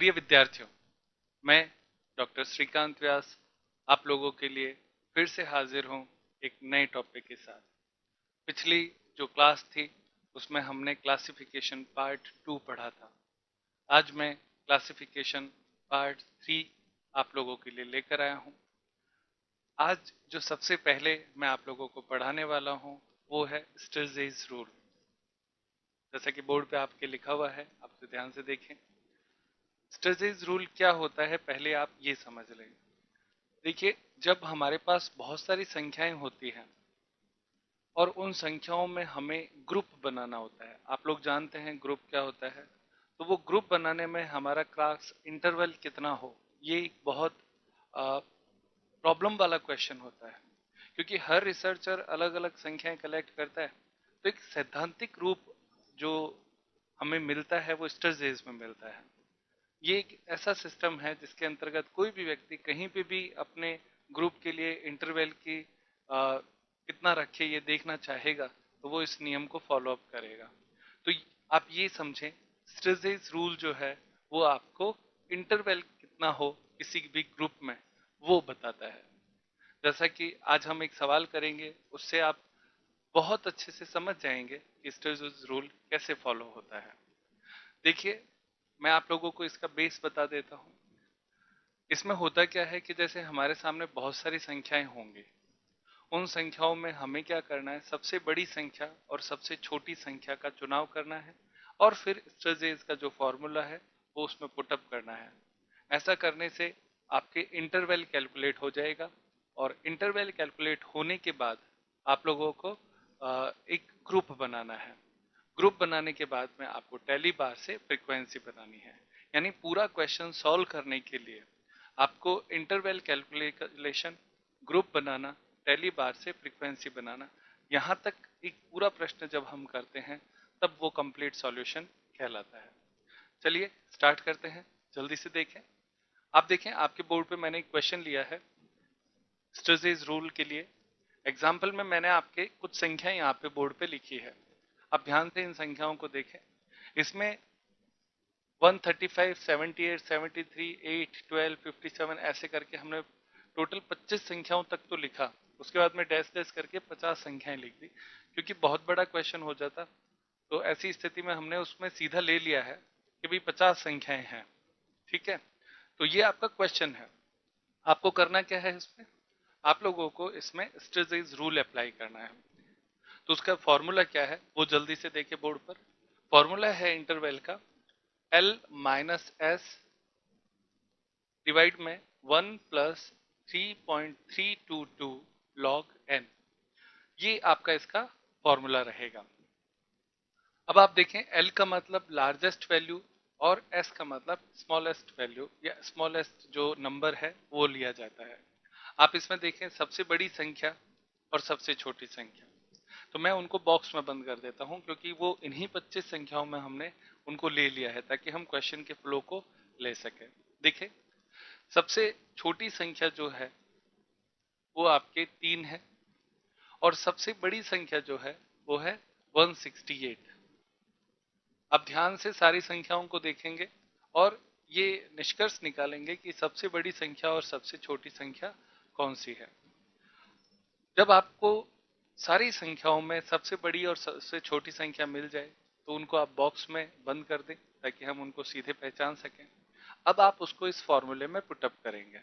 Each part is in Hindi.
प्रिय विद्यार्थियों, मैं डॉक्टर श्रीकांत व्यास आप लोगों के लिए फिर से हाजिर हूं एक नए टॉपिक के साथ। पिछली जो क्लास थी उसमें हमने क्लासिफिकेशन पार्ट 2 पढ़ा था। आज मैं क्लासिफिकेशन पार्ट 3 आप लोगों के लिए लेकर आया हूं। आज जो सबसे पहले मैं आप लोगों को पढ़ाने वाला हूं वो है स्टर्जेस रूल। जैसा कि बोर्ड पे आपके लिखा हुआ है, आप तो ध्यान से देखें। स्टर्जेस रूल क्या होता है पहले आप ये समझ लें। देखिए, जब हमारे पास बहुत सारी संख्याएं होती हैं और उन संख्याओं में हमें ग्रुप बनाना होता है, आप लोग जानते हैं ग्रुप क्या होता है। तो वो ग्रुप बनाने में हमारा क्लास इंटरवल कितना हो, ये एक बहुत प्रॉब्लम वाला क्वेश्चन होता है, क्योंकि हर रिसर्चर अलग अलग संख्याएं कलेक्ट करता है। तो एक सैद्धांतिक रूप जो हमें मिलता है वो स्टर्जेस में मिलता है। ये एक ऐसा सिस्टम है जिसके अंतर्गत कोई भी व्यक्ति कहीं पे भी अपने ग्रुप के लिए इंटरवल की कितना रखे ये देखना चाहेगा तो वो इस नियम को फॉलो अप करेगा। तो आप ये समझें, स्टर्जेस रूल जो है वो आपको इंटरवल कितना हो किसी भी ग्रुप में वो बताता है। जैसा कि आज हम एक सवाल करेंगे, उससे आप बहुत अच्छे से समझ जाएंगे कि स्टर्जेस रूल कैसे फॉलो होता है। देखिए, मैं आप लोगों को इसका बेस बता देता हूँ। इसमें होता क्या है कि जैसे हमारे सामने बहुत सारी संख्याएं होंगी, उन संख्याओं में हमें क्या करना है, सबसे बड़ी संख्या और सबसे छोटी संख्या का चुनाव करना है और फिर स्टर्जेस का जो फॉर्मूला है वो उसमें पुटअप करना है। ऐसा करने से आपके इंटरवल कैलकुलेट हो जाएगा और इंटरवल कैलकुलेट होने के बाद आप लोगों को एक ग्रुप बनाना है। ग्रुप बनाने के बाद में आपको टैली बार से फ्रीक्वेंसी बनानी है। यानी पूरा क्वेश्चन सॉल्व करने के लिए आपको इंटरवल कैलकुलेशन, ग्रुप बनाना, टैली बार से फ्रीक्वेंसी बनाना, यहाँ तक एक पूरा प्रश्न जब हम करते हैं तब वो कंप्लीट सॉल्यूशन कहलाता है। चलिए स्टार्ट करते हैं, जल्दी से देखें। आप देखें, आपके बोर्ड पे मैंने एक क्वेश्चन लिया है स्टर्जेस रूल के लिए। एग्जाम्पल में मैंने आपके कुछ संख्याएं यहाँ पे बोर्ड पे लिखी है। आप ध्यान से इन संख्याओं को देखें। इसमें 135, 78, 73, 8, 12, 57 ऐसे करके हमने टोटल 25 संख्याओं तक तो लिखा। उसके बाद में डैश डैश करके 50 संख्याएं लिख दी, क्योंकि बहुत बड़ा क्वेश्चन हो जाता। तो ऐसी स्थिति में हमने उसमें सीधा ले लिया है कि भाई 50 संख्याएं हैं। ठीक है, तो ये आपका क्वेश्चन है। आपको करना क्या है इसमें, आप लोगों को इसमें स्टर्जेस रूल अप्लाई करना है। तो उसका फॉर्मूला क्या है वो जल्दी से देखिए बोर्ड पर। फॉर्मूला है इंटरवल का L माइनस एस डिवाइड में 1 प्लस 3.322 लॉग n। ये आपका इसका फॉर्मूला रहेगा। अब आप देखें, L का मतलब लार्जेस्ट वैल्यू और S का मतलब स्मॉलेस्ट वैल्यू या स्मॉलेस्ट जो नंबर है वो लिया जाता है। आप इसमें देखें, सबसे बड़ी संख्या और सबसे छोटी संख्या, तो मैं उनको बॉक्स में बंद कर देता हूं क्योंकि वो इन्हीं 25 संख्याओं में हमने उनको ले लिया है ताकि हम क्वेश्चन के फ्लो को ले सके। देखिए, सबसे छोटी संख्या जो है वो आपके 3 है और सबसे बड़ी संख्या जो है वो है 168। अब ध्यान से सारी संख्याओं को देखेंगे और ये निष्कर्ष निकालेंगे कि सबसे बड़ी संख्या और सबसे छोटी संख्या कौन सी है। जब आपको सारी संख्याओं में सबसे बड़ी और सबसे छोटी संख्या मिल जाए तो उनको आप बॉक्स में बंद कर दें ताकि हम उनको सीधे पहचान सकें। अब आप उसको इस फॉर्मूले में पुटअप करेंगे।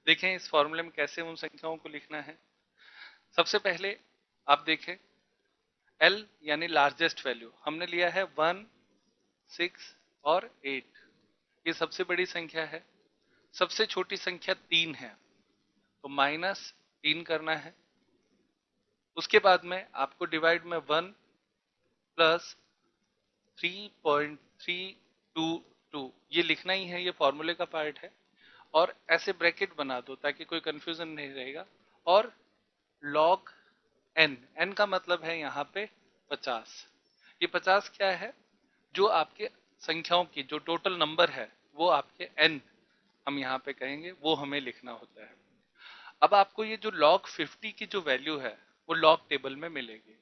देखें इस फॉर्मूले में कैसे उन संख्याओं को लिखना है। सबसे पहले आप देखें, L यानी लार्जेस्ट वैल्यू हमने लिया है 1, 6 और 8। ये सबसे बड़ी संख्या है। सबसे छोटी संख्या 3 है, तो -3 करना है। उसके बाद में आपको डिवाइड में 1 प्लस 3.322 ये लिखना ही है, ये फॉर्मूले का पार्ट है। और ऐसे ब्रैकेट बना दो ताकि कोई कंफ्यूजन नहीं रहेगा। और लॉग n, n का मतलब है यहाँ पे 50। ये 50 क्या है, जो आपके संख्याओं की जो टोटल नंबर है वो आपके n हम यहाँ पे कहेंगे वो हमें लिखना होता है। अब आपको ये जो log 50 की जो वैल्यू है वो log टेबल में मिलेगी।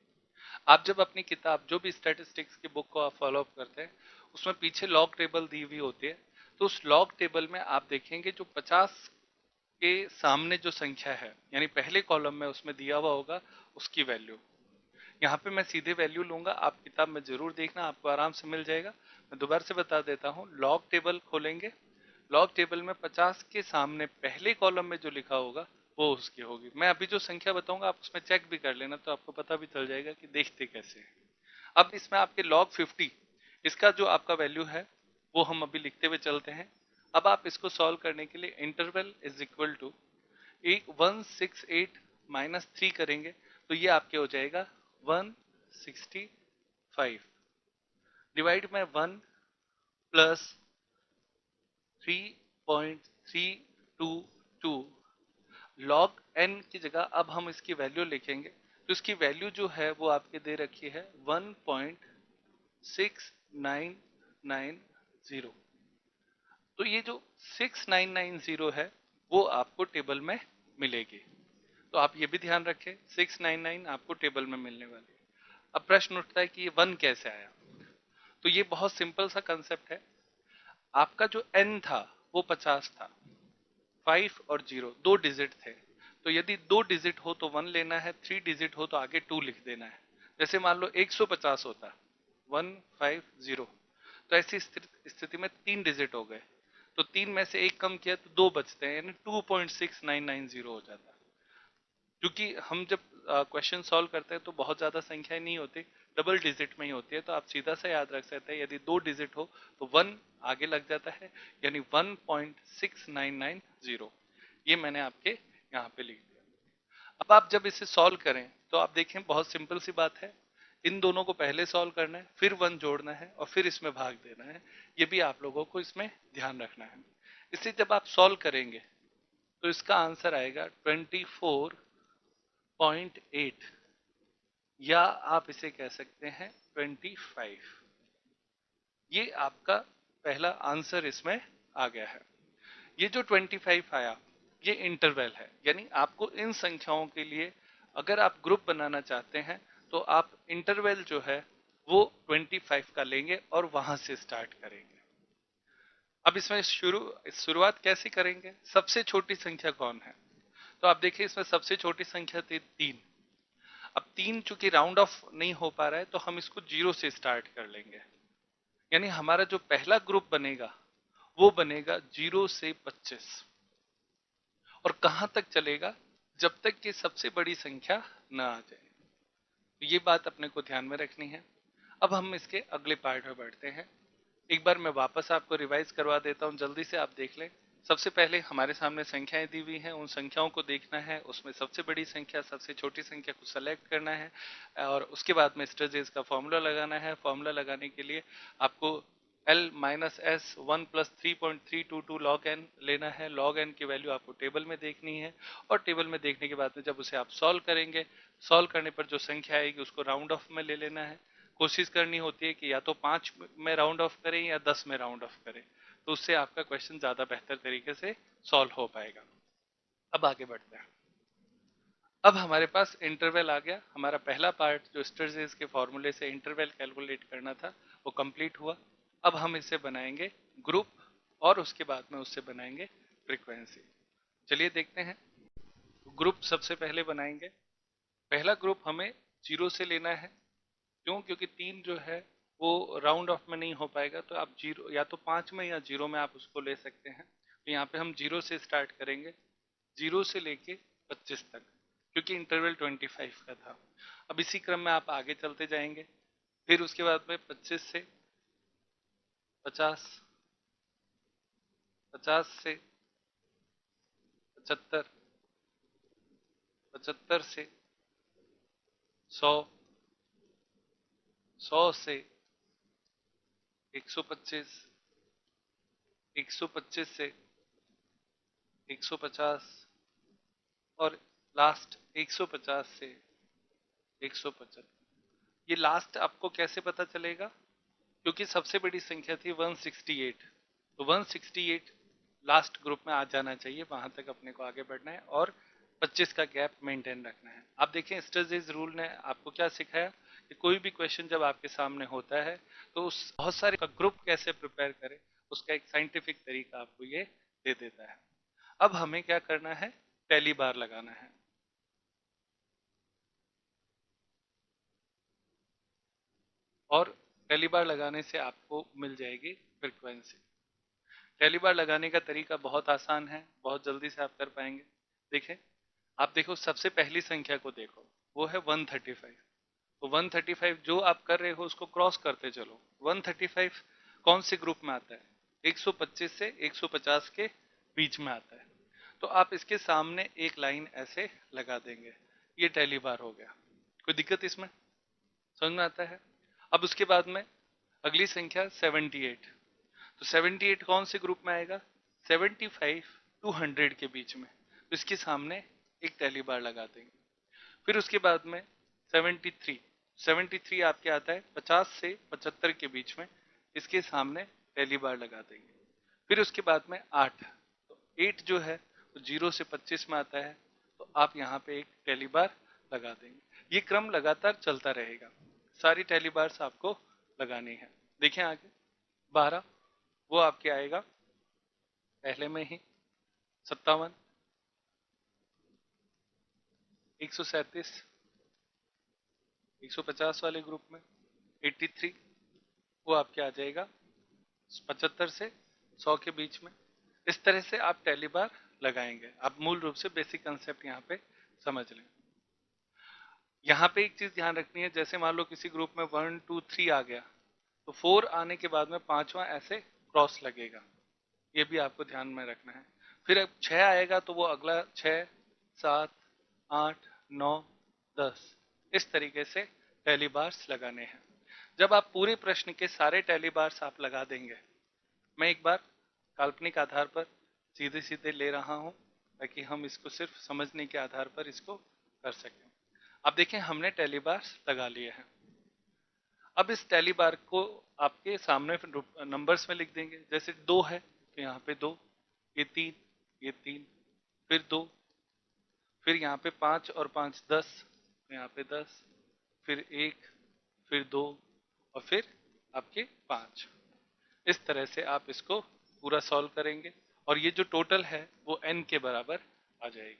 आप जब अपनी किताब जो भी स्टैटिस्टिक्स की बुक को आप फॉलो अप करते हैं उसमें पीछे लॉग टेबल दी हुई होती है। तो उस लॉग टेबल में आप देखेंगे जो 50 के सामने जो संख्या है, यानी पहले कॉलम में उसमें दिया हुआ होगा उसकी वैल्यू। यहाँ पे मैं सीधे वैल्यू लूंगा, आप किताब में जरूर देखना, आपको आराम से मिल जाएगा। मैं दोबारा से बता देता हूँ, लॉग टेबल खोलेंगे, लॉग टेबल में 50 के सामने पहले कॉलम में जो लिखा होगा वो उसकी होगी। मैं अभी जो संख्या बताऊंगा आप उसमें चेक भी कर लेना, तो आपको पता भी चल जाएगा कि देखते कैसे है। अब इसमें आपके log 50, इसका जो आपका वैल्यू है वो हम अभी लिखते हुए चलते हैं। अब आप इसको सॉल्व करने के लिए interval is equal to 168 minus 3 करेंगे, तो ये आपके हो जाएगा 165 डिवाइड में 1 प्लस 3.322। लॉग एन की जगह अब हम इसकी वैल्यू लिखेंगे, तो इसकी वैल्यू जो है वो आपके दे रखी है 1.6990। तो ये जो 6990 है वो आपको टेबल में मिलेगी, तो आप ये भी ध्यान रखें 699 आपको टेबल में मिलने वाली है। अब प्रश्न उठता है कि ये 1 कैसे आया, तो ये बहुत सिंपल सा कंसेप्ट है। आपका जो n था वो 50 था, 5 और 0 दो डिजिट थे, तो यदि दो डिजिट हो तो 1 लेना है, 3 डिजिट हो तो आगे 2 लिख देना है। जैसे मान लो 150 होता 150, तो ऐसी स्थिति में 3 डिजिट हो गए, तो 3 में से एक कम किया तो 2 बचते हैं, यानी 2.6990 हो जाता। क्योंकि हम जब क्वेश्चन सॉल्व करते हैं तो बहुत ज्यादा संख्याएं नहीं होती, डबल डिजिट में ही होती है, तो आप सीधा सा याद रख सकते हैं, यदि दो डिजिट हो तो 1 आगे लग जाता है, यानी 1.6990। ये मैंने आपके यहाँ पे लिख दिया। अब आप जब इसे सॉल्व करें तो आप देखें बहुत सिंपल सी बात है, इन दोनों को पहले सॉल्व करना है, फिर 1 जोड़ना है और फिर इसमें भाग देना है। ये भी आप लोगों को इसमें ध्यान रखना है। इसलिए जब आप सॉल्व करेंगे तो इसका आंसर आएगा 24.8, या आप इसे कह सकते हैं 25। ये आपका पहला आंसर इसमें आ गया है। ये जो 25 आया ये इंटरवल है, यानी आपको इन संख्याओं के लिए अगर आप ग्रुप बनाना चाहते हैं तो आप इंटरवल जो है वो 25 का लेंगे और वहां से स्टार्ट करेंगे। अब इसमें शुरुआत कैसे करेंगे, सबसे छोटी संख्या कौन है, तो आप देखिए इसमें सबसे छोटी संख्या थी 3। अब 3 चूंकि राउंड ऑफ नहीं हो पा रहा है तो हम इसको 0 से स्टार्ट कर लेंगे, यानी हमारा जो पहला ग्रुप बनेगा वो बनेगा 0 से 25, और कहां तक चलेगा, जब तक कि सबसे बड़ी संख्या ना आ जाए। तो ये बात अपने को ध्यान में रखनी है। अब हम इसके अगले पार्ट में बढ़ते हैं। एक बार मैं वापस आपको रिवाइज करवा देता हूं, जल्दी से आप देख लें। सबसे पहले हमारे सामने संख्याएं दी हुई हैं, उन संख्याओं को देखना है, उसमें सबसे बड़ी संख्या सबसे छोटी संख्या को सेलेक्ट करना है, और उसके बाद में स्टर्जेस का फॉर्मूला लगाना है। फॉर्मूला लगाने के लिए आपको L minus S 1 plus 3.322 log n लेना है। लॉग एन की वैल्यू आपको टेबल में देखनी है, और टेबल में देखने के बाद में जब उसे आप सॉल्व करेंगे, सॉल्व करने पर जो संख्या आएगी उसको राउंड ऑफ में ले लेना है। कोशिश करनी होती है कि या तो 5 में राउंड ऑफ करें या 10 में राउंड ऑफ करें, तो उससे आपका क्वेश्चन ज्यादा बेहतर तरीके से सॉल्व हो पाएगा। अब आगे बढ़ते हैं। अब हमारे पास इंटरवल आ गया, हमारा पहला पार्ट जो स्टर्जेस के फॉर्मूले से इंटरवल कैलकुलेट करना था वो कंप्लीट हुआ। अब हम इसे बनाएंगे ग्रुप, और उसके बाद में उससे बनाएंगे फ्रीक्वेंसी। चलिए देखते हैं। ग्रुप सबसे पहले बनाएंगे। पहला ग्रुप हमें 0 से लेना है। क्यों, क्योंकि 3 जो है वो राउंड ऑफ में नहीं हो पाएगा, तो आप 0 या तो 5 में या 0 में आप उसको ले सकते हैं। तो यहाँ पे हम 0 से स्टार्ट करेंगे, 0 से लेके 25 तक, क्योंकि इंटरवल 25 का था। अब इसी क्रम में आप आगे चलते जाएंगे, फिर उसके बाद में 25 से 50, 50 से 75, 75 से 100, 100 से 125, 125 से 150, और लास्ट 150 से 175। ये लास्ट आपको कैसे पता चलेगा, क्योंकि सबसे बड़ी संख्या थी 168, तो 168 लास्ट ग्रुप में आ जाना चाहिए, वहां तक अपने को आगे बढ़ना है और 25 का गैप मेंटेन रखना है। आप देखें स्टर्जेस रूल ने आपको क्या सिखाया कि कोई भी क्वेश्चन जब आपके सामने होता है तो उस बहुत सारे का ग्रुप कैसे प्रिपेयर करें, उसका एक साइंटिफिक तरीका आपको ये दे देता है। अब हमें क्या करना है, टैली बार लगाना है। और टैली बार लगाने से आपको मिल जाएगी फ्रीक्वेंसी। टैली बार लगाने का तरीका बहुत आसान है, बहुत जल्दी से आप कर पाएंगे। देखें, आप देखो सबसे पहली संख्या को देखो, वो है 135। तो 135 जो आप कर रहे हो उसको क्रॉस करते चलो। 135 कौन से ग्रुप में आता है? 125 से 150 के बीच में आता है। तो आप इसके सामने एक लाइन ऐसे लगा देंगे, ये टैली बार हो गया। कोई दिक्कत इसमें? समझ में आता है? अब उसके बाद में अगली संख्या 78। तो 78 कौन से ग्रुप में आएगा? 75 टू 100 के बीच में। तो इसके सामने एक टैली बार लगा देंगे। फिर उसके बाद में 73। 73 आपके आता है 50 से 75 के बीच में, इसके सामने टैली बार लगा देंगे। फिर उसके बाद में 8। तो 8 जो है वो 0 से 25 में आता है, तो आप यहाँ पे एक टैली बार लगा देंगे। ये क्रम लगातार चलता रहेगा, सारी टैली बार्स आपको लगानी है। देखिए आगे 12, वो आपके आएगा पहले में ही 57, 137, 150 वाले ग्रुप में 83, वो आपके आ जाएगा 75 से 100 के बीच में। इस तरह से आप टैली बार लगाएंगे। आप मूल रूप से बेसिक कंसेप्ट यहाँ पे समझ लें। यहाँ पे एक चीज ध्यान रखनी है, जैसे मान लो किसी ग्रुप में 1 2 3 आ गया, तो 4 आने के बाद में पांचवा ऐसे क्रॉस लगेगा, ये भी आपको ध्यान में रखना है। फिर अब 6 आएगा तो वो अगला 6 7 8 9 10, इस तरीके से टैली बार्स लगाने हैं। जब आप पूरे प्रश्न के सारे टैली बार्स आप लगा देंगे, मैं एक बार काल्पनिक आधार पर सीधे सीधे ले रहा हूं ताकि हम इसको सिर्फ समझने के आधार पर इसको कर सकें। अब देखें, हमने टैली बार्स लगा लिए हैं। अब इस टैली बार को आपके सामने नंबर्स में लिख देंगे। जैसे 2 है तो यहाँ पे 2, ये 3, ये 3, फिर 2, फिर यहाँ पे 5 और 5 10, तो यहाँ पे 10, फिर 1, फिर 2 और फिर आपके 5। इस तरह से आप इसको पूरा सॉल्व करेंगे और ये जो टोटल है वो n के बराबर आ जाएगी,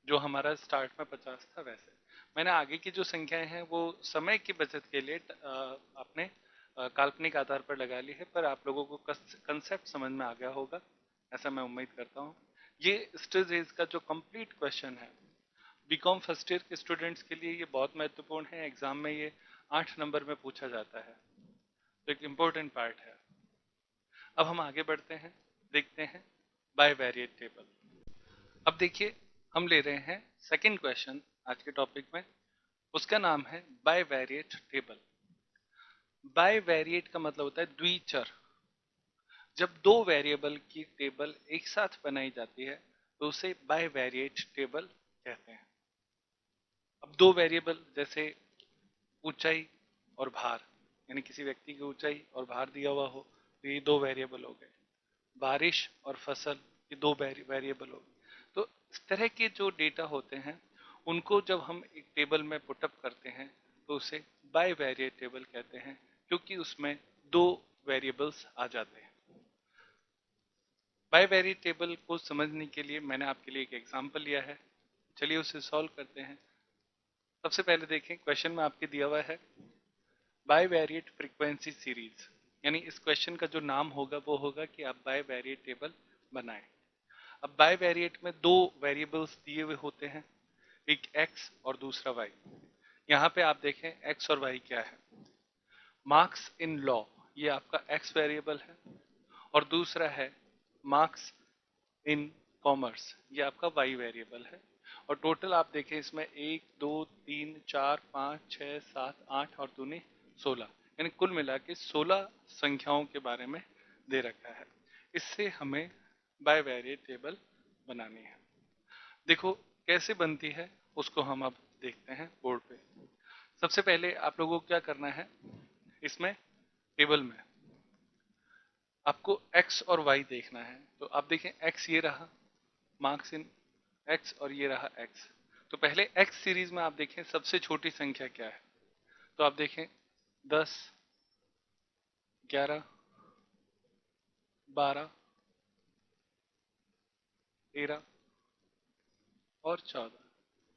जो हमारा स्टार्ट में 50 था वैसे। मैंने आगे की जो संख्याएं हैं वो समय की बचत के लिए अपने काल्पनिक आधार पर लगा ली है, पर आप लोगों को कंसेप्ट समझ में आ गया होगा, ऐसा मैं उम्मीद करता हूँ। ये स्टडीज का जो कंप्लीट क्वेश्चन है बीकॉम फर्स्ट ईयर के स्टूडेंट्स के लिए ये बहुत महत्वपूर्ण है। एग्जाम में ये 8 नंबर में पूछा जाता है, तो एक इम्पोर्टेंट पार्ट है। अब हम आगे बढ़ते हैं, देखते हैं बायवेरिएट टेबल। अब देखिए, हम ले रहे हैं सेकंड क्वेश्चन आज के टॉपिक में, उसका नाम है बायवेरिएट टेबल। बायवेरिएट का मतलब होता है द्विचर। जब दो वेरिएबल की टेबल एक साथ बनाई जाती है तो उसे बायवेरिएट टेबल कहते हैं। अब दो वेरिएबल जैसे ऊंचाई और भार, यानी किसी व्यक्ति की ऊंचाई और भार दिया हुआ हो तो ये दो वेरिएबल हो गए। बारिश और फसल, ये दो वेरिएबल हो गए। तो इस तरह के जो डेटा होते हैं उनको जब हम एक टेबल में पुटअप करते हैं तो उसे बायवेरिएट टेबल कहते हैं, क्योंकि उसमें दो वेरिएबल्स आ जाते हैं। बायवेरिएट टेबल को समझने के लिए मैंने आपके लिए एक एग्जांपल लिया है, चलिए उसे सॉल्व करते हैं। सबसे पहले देखें, क्वेश्चन में आपके दिया हुआ है बायवेरिएट फ्रीक्वेंसी सीरीज, यानी इस क्वेश्चन का जो नाम होगा वो होगा कि आप बायवेरिएट टेबल बनाएं। अब बायवेरिएट में दो वेरिएबल्स दिए हुए होते हैं, एक x और दूसरा y। यहाँ पे आप देखें x और y क्या है। मार्क्स इन लॉ, ये आपका x वेरिएबल है, और दूसरा है मार्क्स इन कॉमर्स, ये आपका y वेरिएबल है। और टोटल आप देखें इसमें 1 2 3 4 5 6 7 8 और दूनी 16, यानी कुल मिला के 16 संख्याओं के बारे में दे रखा है। इससे हमें बायवेरिएट टेबल बनानी है। देखो कैसे बनती है उसको हम अब देखते हैं बोर्ड पे। सबसे पहले आप लोगों को क्या करना है, इसमें टेबल में आपको x और y देखना है। तो आप देखें x ये रहा मार्क्स इन x और ये रहा x। तो पहले x सीरीज में आप देखें सबसे छोटी संख्या क्या है। तो आप देखें 10, 11, 12, 13 और 14।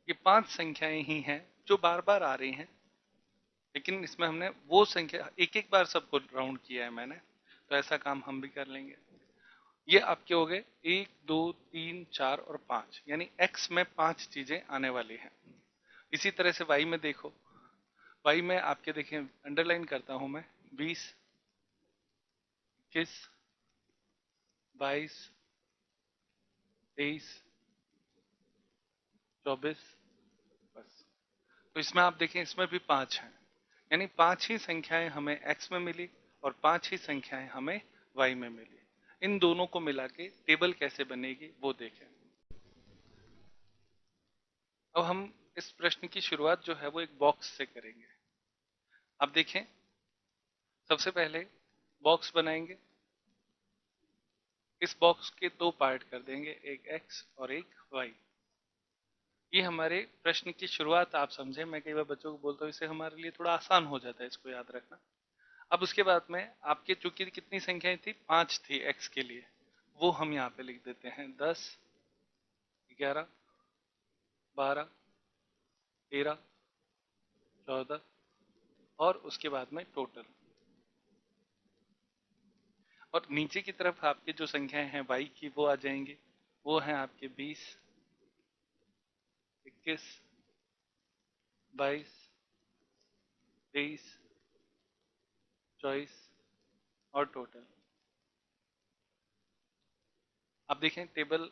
ये 5 संख्याएं ही हैं जो बार बार आ रही हैं, लेकिन इसमें हमने वो संख्या एक एक बार सबको राउंड किया है मैंने, तो ऐसा काम हम भी कर लेंगे। ये आपके हो गए 1, 2, 3, 4 और 5, यानी x में 5 चीजें आने वाली हैं। इसी तरह से y में देखो, y में आपके देखें, अंडरलाइन करता हूं मैं, 20, 21, 22, 23, 24, बस। तो इसमें आप देखें, इसमें भी 5 हैं, यानी 5 ही संख्याएं हमें x में मिली और 5 ही संख्याएं हमें y में मिली। इन दोनों को मिला के टेबल कैसे बनेगी वो देखें। अब हम इस प्रश्न की शुरुआत जो है वो एक बॉक्स से करेंगे। अब देखें, सबसे पहले बॉक्स बनाएंगे। इस बॉक्स के 2 पार्ट कर देंगे, एक x और एक y। ये हमारे प्रश्न की शुरुआत आप समझे, मैं कई बार बच्चों को बोलता हूँ इससे हमारे लिए थोड़ा आसान हो जाता है इसको याद रखना। अब उसके बाद में आपके चूंकि कितनी संख्याएं थी, 5 थी x के लिए, वो हम यहाँ पे लिख देते हैं 10, 11, 12, 13, 14 और उसके बाद में टोटल। और नीचे की तरफ आपके जो संख्याएं हैं y की वो आ जाएंगी, वो हैं आपके 20, 21, 22, 23, 24 और टोटल। अब देखें टेबल,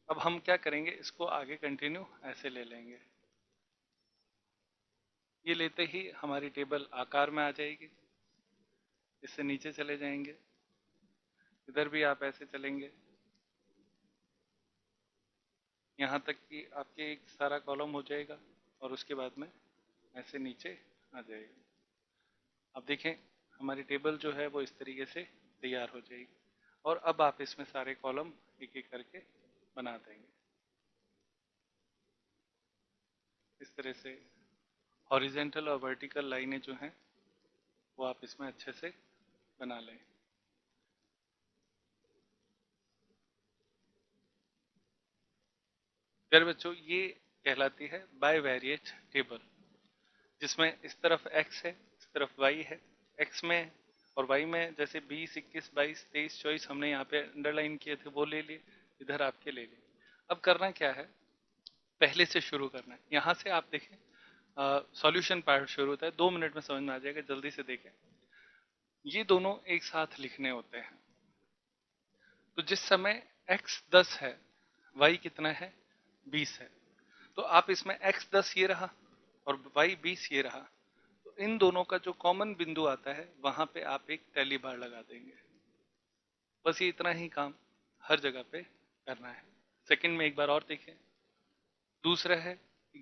अब हम क्या करेंगे, इसको आगे कंटिन्यू ऐसे ले लेंगे। ये लेते ही हमारी टेबल आकार में आ जाएगी। इससे नीचे चले जाएंगे, इधर भी आप ऐसे चलेंगे, यहाँ तक कि आपके एक सारा कॉलम हो जाएगा और उसके बाद में ऐसे नीचे आ जाएगा। अब देखें हमारी टेबल जो है वो इस तरीके से तैयार हो जाएगी। और अब आप इसमें सारे कॉलम एक एक करके बना देंगे। इस तरह से हॉरिजेंटल और वर्टिकल लाइनें जो हैं वो आप इसमें अच्छे से बना लें। फिर बच्चों ये कहलाती है बायवेरिएट टेबल, जिसमें इस तरफ x है, इस तरफ y है। x में और y में जैसे 20, 21, 22, 23, 24 हमने यहाँ पे अंडरलाइन किए थे वो ले लिए, इधर आपके ले लिए। अब करना क्या है, पहले से शुरू करना है। यहाँ से आप देखें सॉल्यूशन पार्ट शुरू होता है, 2 मिनट में समझ में आ जाएगा, जल्दी से देखें। ये दोनों एक साथ लिखने होते हैं। तो जिस समय x 10 है, y कितना है, 20 है, तो आप इसमें x 10 ये रहा और y 20 ये रहा, तो इन दोनों का जो कॉमन बिंदु आता है वहां पे आप एक टैली बार लगा देंगे। बस ये इतना ही काम हर जगह पे करना है। सेकंड में एक बार और देखें, दूसरा है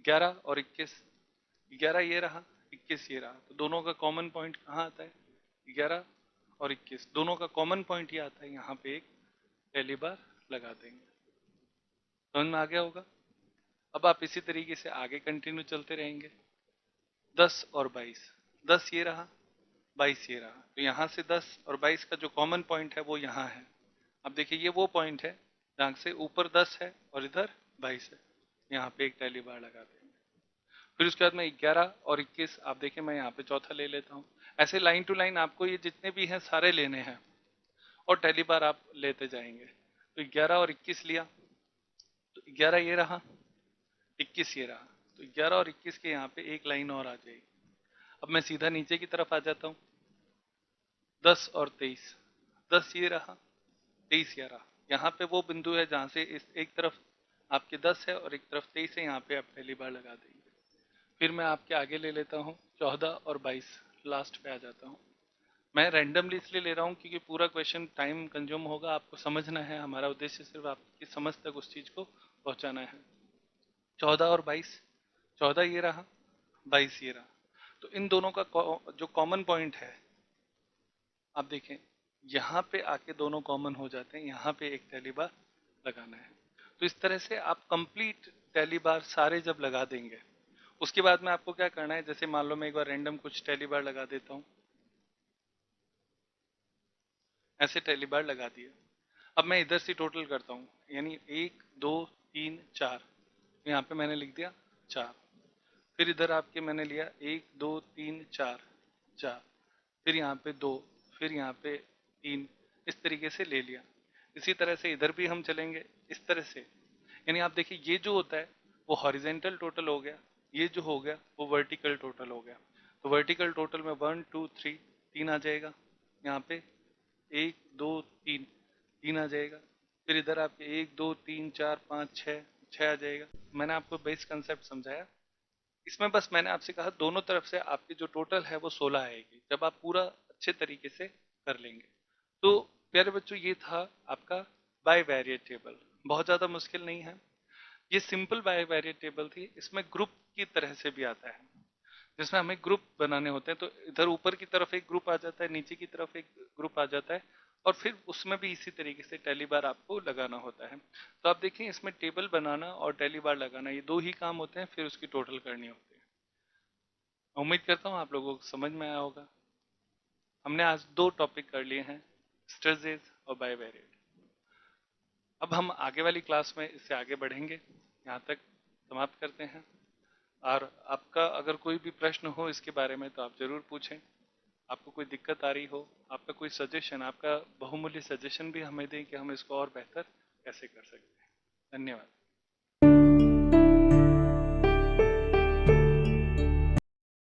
11 और 21। 11 ये रहा, 21 ये रहा, तो दोनों का कॉमन पॉइंट कहाँ आता है, 11 और 21 दोनों का कॉमन पॉइंट ये आता है, यहाँ पे एक पहली बार लगा देंगे। समझ में आ गया होगा। अब आप इसी तरीके से आगे कंटिन्यू चलते रहेंगे। 10 और 22, 10 ये रहा, 22 ये रहा, तो यहाँ से 10 और 22 का जो कॉमन पॉइंट है वो यहाँ है। अब देखिए ये वो पॉइंट है जहाँ से ऊपर 10 है और इधर 22 है, यहाँ पे एक टैली बार लगा देंगे। फिर उसके बाद में 11 और 21, आप देखिए मैं यहाँ पे चौथा ले लेता हूँ। ऐसे लाइन टू लाइन आपको ये जितने भी हैं सारे लेने हैं और टैली बार आप लेते जाएंगे। तो 11 और 21 लिया, तो 11 ये रहा, 21 ये रहा, तो 11 और 21 के यहाँ पे एक लाइन और आ जाएगी। अब मैं सीधा नीचे की तरफ आ जाता हूँ, 10 और 23, 10 ये रहा, 23 ये रहा, यहाँ पे वो बिंदु है जहाँ से इस एक तरफ आपके 10 है और एक तरफ 23 है, यहाँ पे आप पहली बार लगा देंगे। फिर मैं आपके आगे ले लेता हूँ 14 और 22, लास्ट पे आ जाता हूँ। मैं रैंडमली इसलिए ले रहा हूँ क्योंकि पूरा क्वेश्चन टाइम कंज्यूम होगा, आपको समझना है, हमारा उद्देश्य सिर्फ आपकी समझ तक उस चीज को पहुंचाना है। 14 और 22, 14 ये रहा, 22 ये रहा, तो इन दोनों का जो कॉमन पॉइंट है, आप देखें यहाँ पे आके दोनों कॉमन हो जाते हैं, यहाँ पे एक टैली बार लगाना है। तो इस तरह से आप कंप्लीट टैली बार सारे जब लगा देंगे, उसके बाद में आपको क्या करना है, जैसे मान लो मैं एक बार रैंडम कुछ टैली बार लगा देता हूँ, ऐसे टैली बार लगा दिया। अब मैं इधर से टोटल करता हूँ, यानी 1 2 3 4, यहाँ पे मैंने लिख दिया 4। फिर इधर आपके मैंने लिया 1 2 3 4 4, फिर यहाँ पे 2, फिर यहाँ पे 3, इस तरीके से ले लिया। इसी तरह से इधर भी हम चलेंगे इस तरह से, यानी आप देखिए ये जो होता है वो हॉरिजेंटल टोटल हो गया, ये जो हो गया वो वर्टिकल टोटल हो गया। तो वर्टिकल टोटल में 1 2 3 3 आ जाएगा, यहाँ पे 1 2 3 3 आ जाएगा। फिर इधर आपके 1 2 3 4 5 6 6 आ जाएगा। मैंने आपको बेस कंसेप्ट समझाया। इसमें बस मैंने आपसे कहा दोनों तरफ से आपकी जो टोटल है वो 16 आएगी जब आप पूरा अच्छे तरीके से कर लेंगे। तो प्यारे बच्चों, ये था आपका बाय वैरिएट टेबल। बहुत ज़्यादा मुश्किल नहीं है, ये सिंपल बाय वैरिएट टेबल थी। इसमें ग्रुप की तरह से भी आता है, जिसमें हमें ग्रुप बनाने होते हैं। तो इधर ऊपर की तरफ एक ग्रुप आ जाता है, नीचे की तरफ एक ग्रुप आ जाता है, और फिर उसमें भी इसी तरीके से टैली बार आपको लगाना होता है। तो आप देखिए इसमें टेबल बनाना और टैली बार लगाना ये दो ही काम होते हैं, फिर उसकी टोटल करनी होती है। उम्मीद करता हूँ आप लोगों को समझ में आया होगा। हमने आज दो टॉपिक कर लिए हैं, स्ट्रेसेस और बायवेरिएट। अब हम आगे वाली क्लास में इससे आगे बढ़ेंगे, यहाँ तक समाप्त करते हैं। और आपका अगर कोई भी प्रश्न हो इसके बारे में तो आप ज़रूर पूछें। आपको कोई दिक्कत आ रही हो, आपका कोई सजेशन, आपका बहुमूल्य सजेशन भी हमें दें कि हम इसको और बेहतर कैसे कर सकते हैं। धन्यवाद।